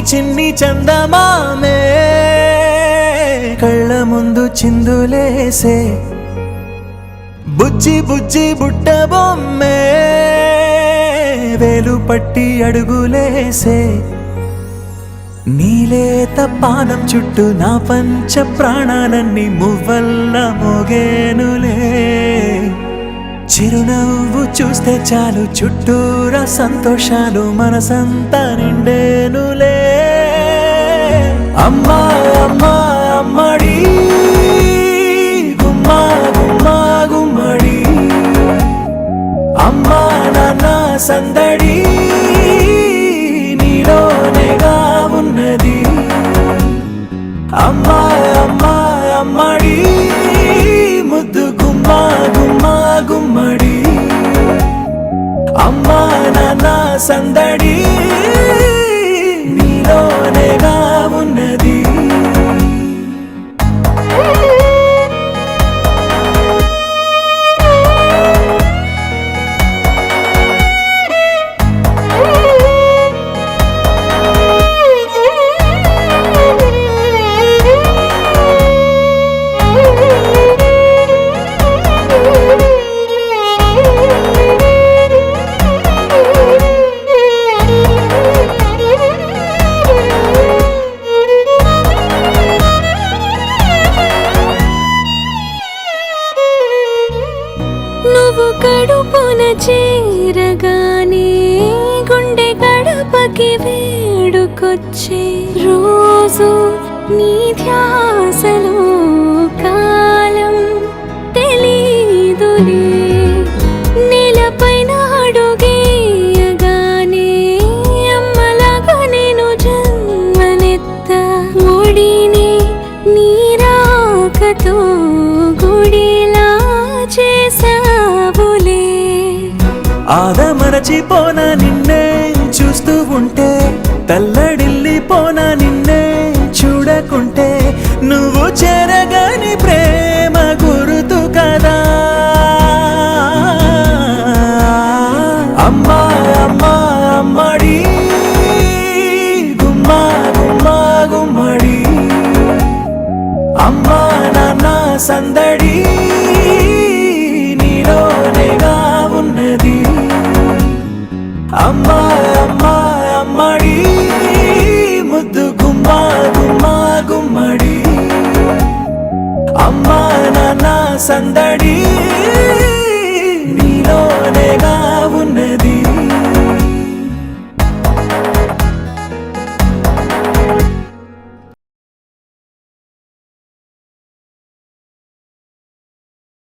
చిన్ని చందమామే కళ్ళ ముందు చిందులేసే బుజ్జి బుజ్జి బుట్ట బొమ్మే వేలు పట్టి అడుగులేసే నీలేత పానం చుట్టూ నా పంచ ప్రాణాలన్నీ మువ్వల్ల మోగేనులే చిరునవ్వు చూస్తే చాలు చుట్టూరా సంతోషాలు మనసంతా నిండేనులే అమ్మా అమ్మా అమ్మడి గుమ్మా గుమ్మా గుమ్మడి అమ్మా నాన్న సందడి నీలోనేగా ఉన్నది అమ్మా అమ్మా అమ్మడి ముద్దు గుమ్మా గుమ్మా గుమ్మడి అమ్మా నాన్న సందడి నీలోనేగా ఉన్నది నువ్వు కడుపున చేరగానే గుండె గడపకి వేడుకొచ్చే రోజు నీ ధ్యాసలో కాలం తెలీదులే నేలపైన అడుగేయగానే అమ్మలాగా నేను జన్మనెత్త ఒడిని నీ రాకతో గుడిలా చేసావులే ఆదమరచిపోనా నిన్నే చూస్తూ ఉంటే తల్లడిల్లిపోనా నిన్నే చూడకుంటే నువ్వు చెరగని ప్రేమ గురుతు కదా అమ్మా అమ్మా అమ్మడి గుమ్మా గుమ్మా గుమ్మడి అమ్మా నాన్న సందడి నీలోనేగా ఉన్నది అమ్మా అమ్మా అమ్మడి ముద్దు గుమ్మా గుమ్మా గుమ్మడి అమ్మా నాన్న సందడి